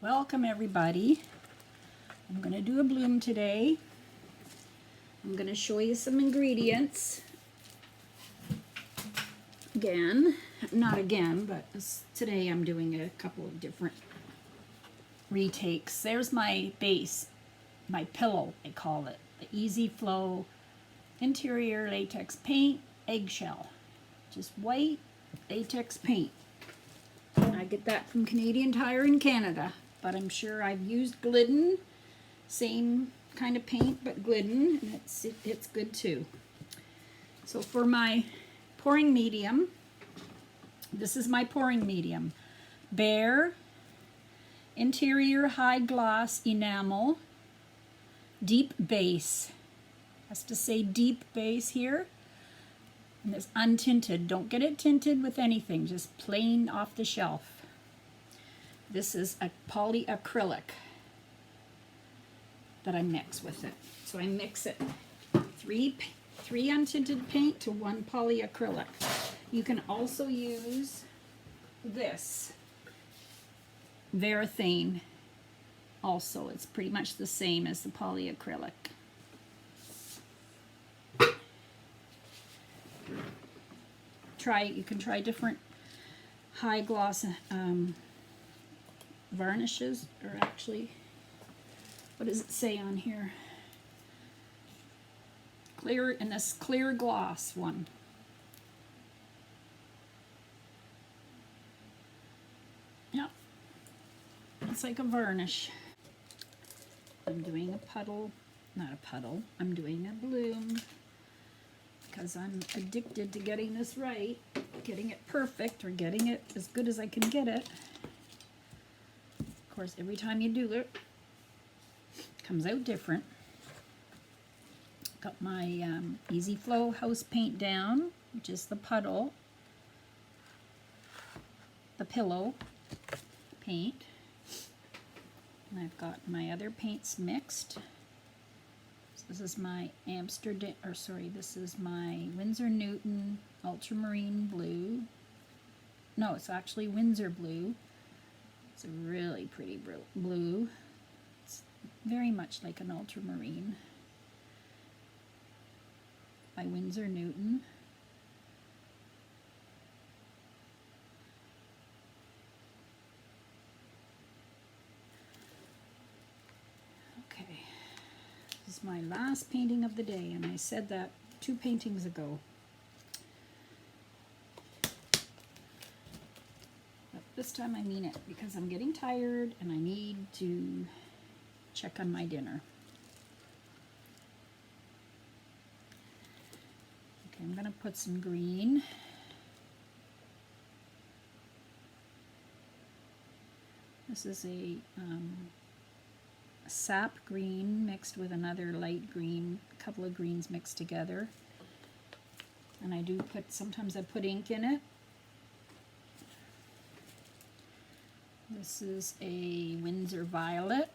Welcome everybody. I'm going to do a bloom today. I'm going to show you some ingredients. Not again, but today I'm doing a couple of different retakes. There's my base, my pillow, I call it. The Easy Flow interior latex paint, eggshell. Just white latex paint. I get that from Canadian Tire in Canada, but I'm sure I've used Glidden, same kind of paint, but Glidden, and it's good too. So for my pouring medium, this is my pouring medium. Behr interior high gloss enamel, deep base. Has to say deep base here. And it's untinted. Don't get it tinted with anything, just plain off the shelf. This is a PolyAcrylic that I mix with it. So I mix it three untinted paint to one PolyAcrylic. You can also use this Behr also. It's pretty much the same as the PolyAcrylic. You can try different high gloss varnishes, or actually, what does it say on here? Clear, and this clear gloss one. Yep, it's like a varnish. I'm doing a puddle, not a puddle, I'm doing a bloom, because I'm addicted to getting this right, getting it perfect, or getting it as good as I can get it. Of course, every time you do it, it comes out different. Got my Easy Flow house paint down, which is the puddle, the pillow paint, and I've got my other paints mixed. This is my Amsterdam, or sorry, this is my Winsor Newton ultramarine blue. No, it's actually Windsor blue. It's a really pretty blue. It's very much like an ultramarine by Winsor Newton. This is my last painting of the day, and I said that 2 paintings ago. But this time I mean it, because I'm getting tired and I need to check on my dinner. Okay, I'm going to put some green. This is a sap green mixed with another light green, a couple of greens mixed together. And I do sometimes I put ink in it. This is a Windsor violet.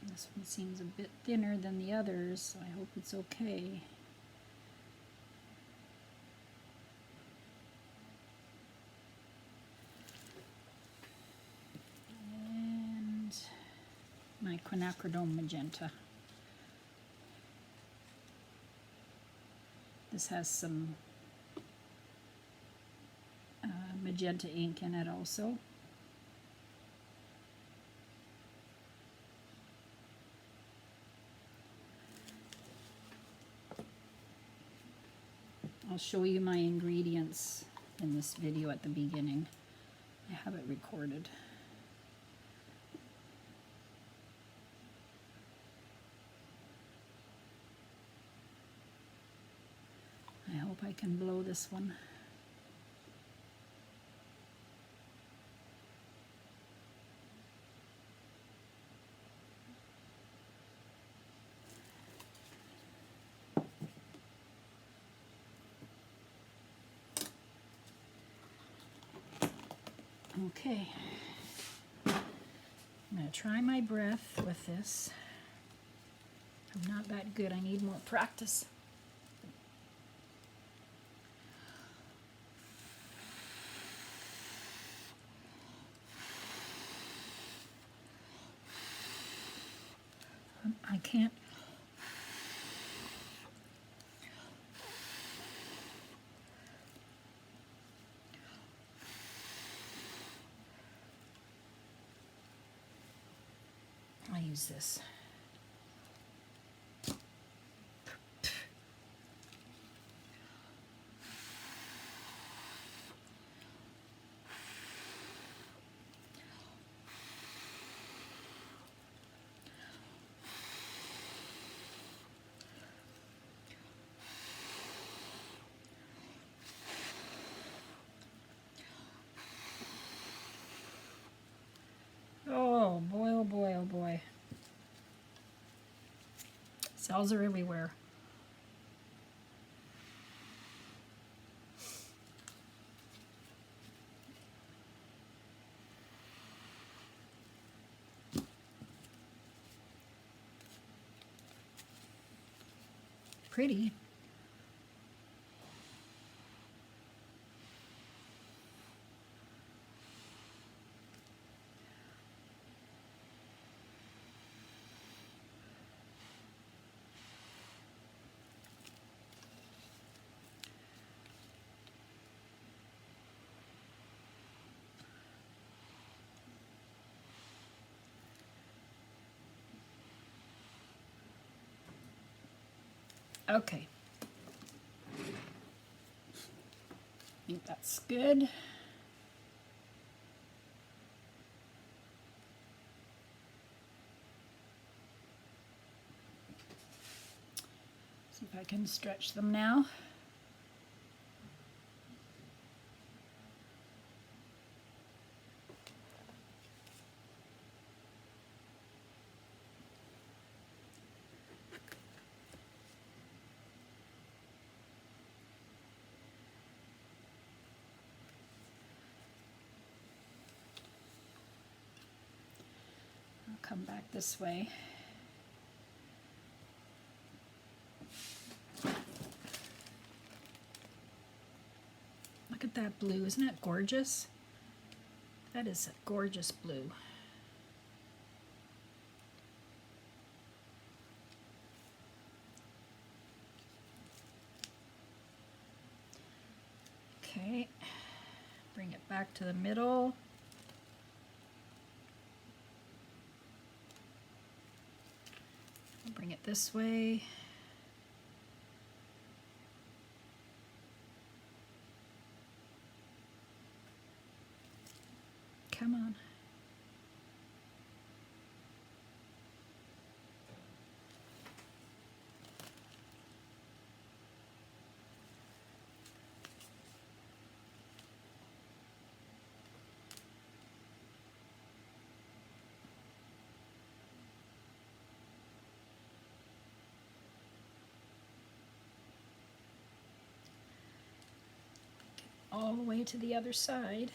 This one seems a bit thinner than the others, so I hope it's okay. My quinacridone magenta. This has some magenta ink in it also. I'll show you my ingredients in this video at the beginning. I have it recorded. I hope I can blow this one. Okay, I'm going to try my breath with this. I'm not that good, I need more practice. I can't. I use this. Oh boy, oh boy, oh boy. Cells are everywhere. Pretty. Okay. I think that's good. See if I can stretch them now. Come back this way. Look at that blue, isn't that gorgeous? That is a gorgeous blue. Okay, bring it back to the middle. Bring it this way. Come on. All the way to the other side.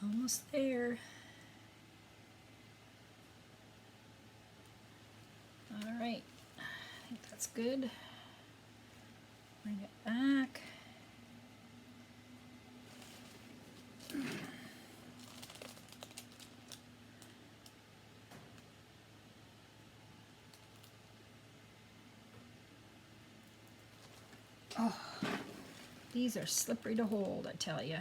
Almost there. All right, I think that's good. Bring it back. Oh, these are slippery to hold, I tell you.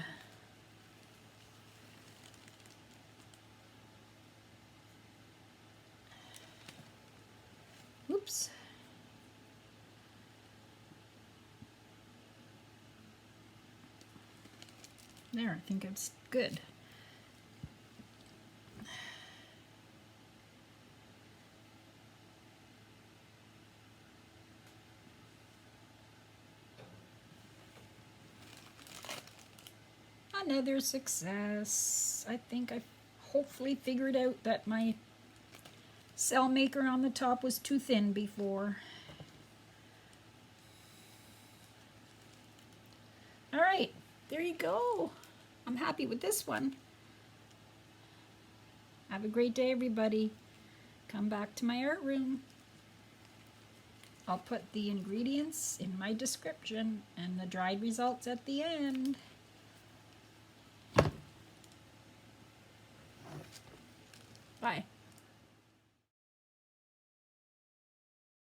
Oops. There, I think it's good. Another success. I think I hopefully figured out that my cell maker on the top was too thin before. All right, there you go. I'm happy with this one. Have a great day, everybody. Come back to my art room. I'll put the ingredients in my description and the dried results at the end. Bye.